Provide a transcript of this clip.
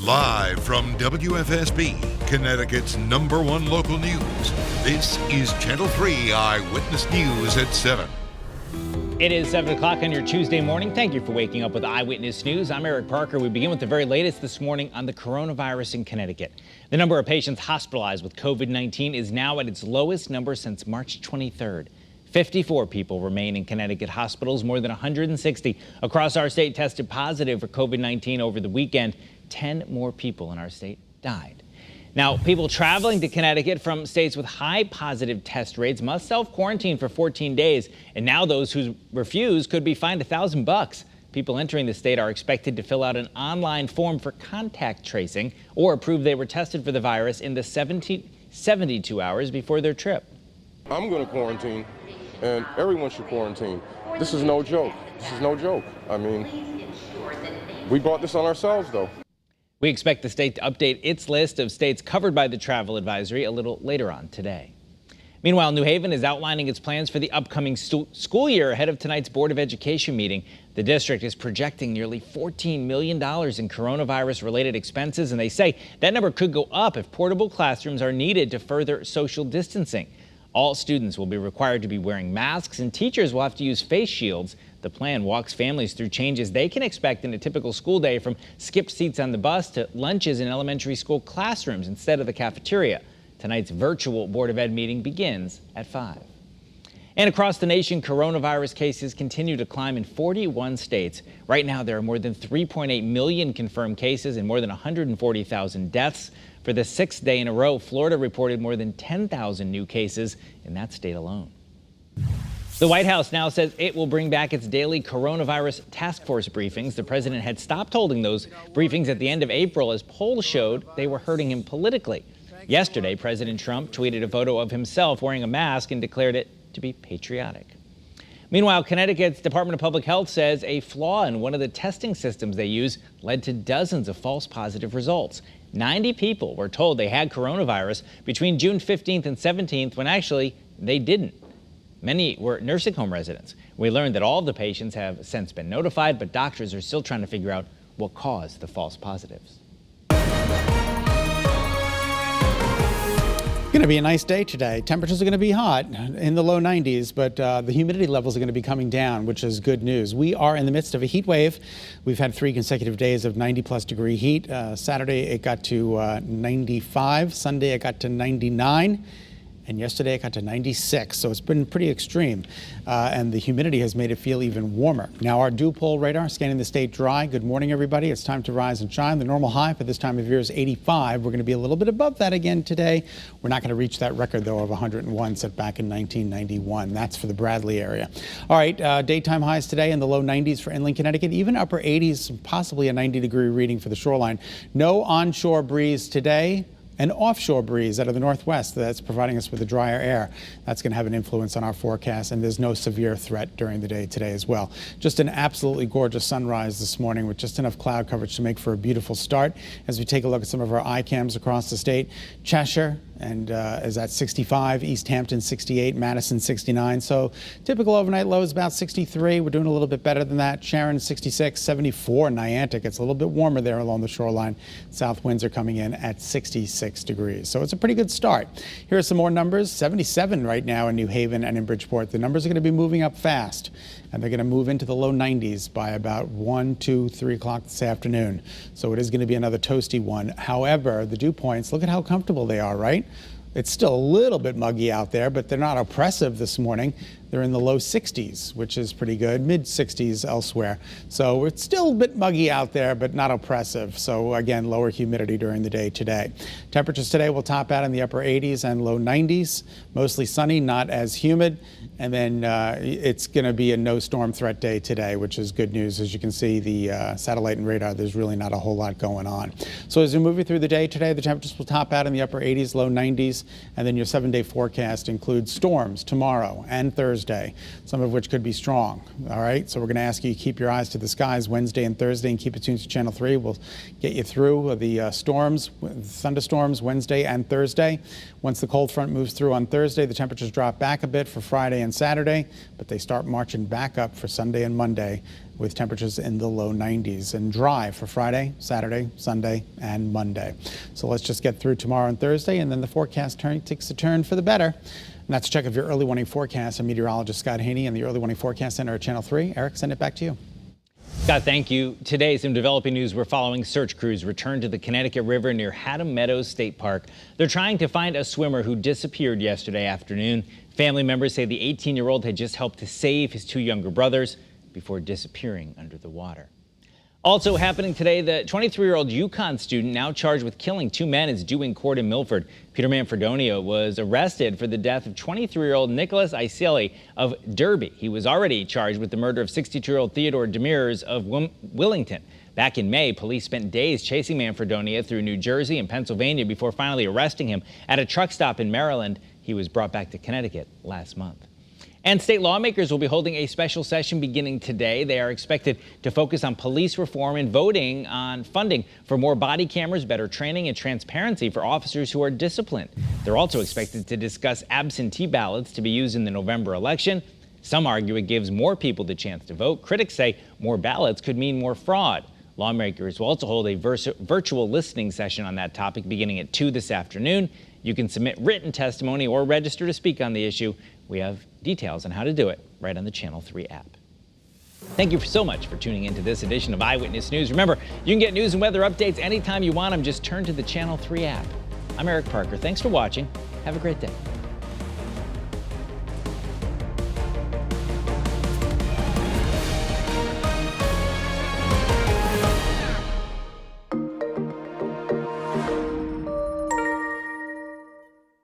Live from WFSB, Connecticut's #1 local news, this is Channel 3 Eyewitness News at 7. It is 7 o'clock on your Tuesday morning. Thank you for waking up with Eyewitness News. I'm Eric Parker. We begin with the very latest this morning on the coronavirus in Connecticut. The number of patients hospitalized with COVID-19 is now at its lowest number since March 23rd. 54 people remain in Connecticut hospitals. More than 160 across our state tested positive for COVID-19 over the weekend. 10 more people in our state died. Now, people traveling to Connecticut from states with high positive test rates must self-quarantine for 14 days. And now those who refuse could be fined $1,000. People entering the state are expected to fill out an online form for contact tracing or prove they were tested for the virus in the 72 hours before their trip. I'm going to quarantine, and everyone should quarantine. This is no joke. This is no joke. I mean, we brought this on ourselves, though. We expect the state to update its list of states covered by the travel advisory a little later on today. Meanwhile, New Haven is outlining its plans for the upcoming school year ahead of tonight's Board of Education meeting. The district is projecting nearly $14 million in coronavirus-related expenses, and they say that number could go up if portable classrooms are needed to further social distancing. All students will be required to be wearing masks, and teachers will have to use face shields. The plan walks families through changes they can expect in a typical school day, from skipped seats on the bus to lunches in elementary school classrooms instead of the cafeteria. Tonight's virtual Board of Ed meeting begins at 5. And across the nation, coronavirus cases continue to climb in 41 states. Right now, there are more than 3.8 million confirmed cases and more than 140,000 deaths. For the 6th day in a row, Florida reported more than 10,000 new cases in that state alone. The White House now says it will bring back its daily coronavirus task force briefings. The president had stopped holding those briefings at the end of April as polls showed they were hurting him politically. Yesterday, President Trump tweeted a photo of himself wearing a mask and declared it to be patriotic. Meanwhile, Connecticut's Department of Public Health says a flaw in one of the testing systems they use led to dozens of false positive results. 90 people were told they had coronavirus between June 15th and 17th when actually they didn't. Many were nursing home residents. We learned that all of the patients have since been notified, but doctors are still trying to figure out what caused the false positives. Going to be a nice day today. Temperatures are going to be hot in the low 90s, but the humidity levels are going to be coming down, which is good news. We are in the midst of a heat wave. We've had 3 consecutive days of 90-plus degree heat. Saturday, it got to 95. Sunday, it got to 99. And yesterday it got to 96, so it's been pretty extreme. And the humidity has made it feel even warmer. Now our dew poll radar scanning the state dry. Good morning, everybody. It's time to rise and shine. The normal high for this time of year is 85. We're going to be a little bit above that again today. We're not going to reach that record, though, of 101 set back in 1991. That's for the Bradley area. All right, daytime highs today in the low 90s for inland Connecticut, even upper 80s, possibly a 90-degree reading for the shoreline. No onshore breeze today. An offshore breeze out of the northwest that's providing us with a drier air. That's going to have an influence on our forecast, and there's no severe threat during the day today as well. Just an absolutely gorgeous sunrise this morning with just enough cloud coverage to make for a beautiful start. As we take a look at some of our ICAMs across the state, Cheshire and is at 65, East Hampton 68, Madison 69. So typical overnight low is about 63. We're doing a little bit better than that. Sharon 66, 74, Niantic. It's a little bit warmer there along the shoreline. South winds are coming in at 66 degrees. So it's a pretty good start. Here are some more numbers. 77 right now in New Haven and in Bridgeport. The numbers are going to be moving up fast, and they're going to move into the low 90s by about 1, 2, 3 o'clock this afternoon. So it is going to be another toasty one. However, the dew points, look at how comfortable they are, right? It's still a little bit muggy out there, but they're not oppressive this morning. They're in the low 60s, which is pretty good, mid 60s elsewhere. So it's still a bit muggy out there, but not oppressive. So again, lower humidity during the day today. Temperatures today will top out in the upper 80s and low 90s, mostly sunny, not as humid. And then it's going to be a no storm threat day today, which is good news. As you can see, the satellite and radar, there's really not a whole lot going on. So as we move through the day today, the temperatures will top out in the upper 80s, low 90s. And then your 7-day forecast includes storms tomorrow and Thursday, some of which could be strong. All right, so we're going to ask you to keep your eyes to the skies Wednesday and Thursday and keep it tuned to Channel 3. We'll get you through the storms, thunderstorms Wednesday and Thursday. Once the cold front moves through on Thursday, the temperatures drop back a bit for Friday and Saturday, but they start marching back up for Sunday and Monday. with temperatures in the low 90s, and dry for Friday, Saturday, Sunday, and Monday. So let's just get through tomorrow and Thursday, and then the forecast takes a turn for the better. And that's a check of your early warning forecast. I'm meteorologist Scot Haney in the Early Warning Forecast Center at Channel 3. Eric, send it back to you. Scott, thank you. Today, some developing news. We're following search crews returned to the Connecticut River near Haddam Meadows State Park. They're trying to find a swimmer who disappeared yesterday afternoon. Family members say the 18-year-old had just helped to save his 2 younger brothers before disappearing under the water. Also happening today, the 23-year-old UConn student now charged with killing 2 men is due in court in Milford. Peter Manfredonia was arrested for the death of 23-year-old Nicholas Isili of Derby. He was already charged with the murder of 62-year-old Theodore Demers of Willington. Back in May, police spent days chasing Manfredonia through New Jersey and Pennsylvania before finally arresting him at a truck stop in Maryland. He was brought back to Connecticut last month. And state lawmakers will be holding a special session beginning today. They are expected to focus on police reform and voting on funding for more body cameras, better training, and transparency for officers who are disciplined. They're also expected to discuss absentee ballots to be used in the November election. Some argue it gives more people the chance to vote. Critics say more ballots could mean more fraud. Lawmakers will also hold a virtual listening session on that topic beginning at 2 this afternoon. You can submit written testimony or register to speak on the issue. We have details on how to do it right on the Channel 3 app. Thank you so much for tuning into this edition of Eyewitness News. Remember, you can get news and weather updates anytime you want them. Just turn to the Channel 3 app. I'm Eric Parker. Thanks for watching. Have a great day.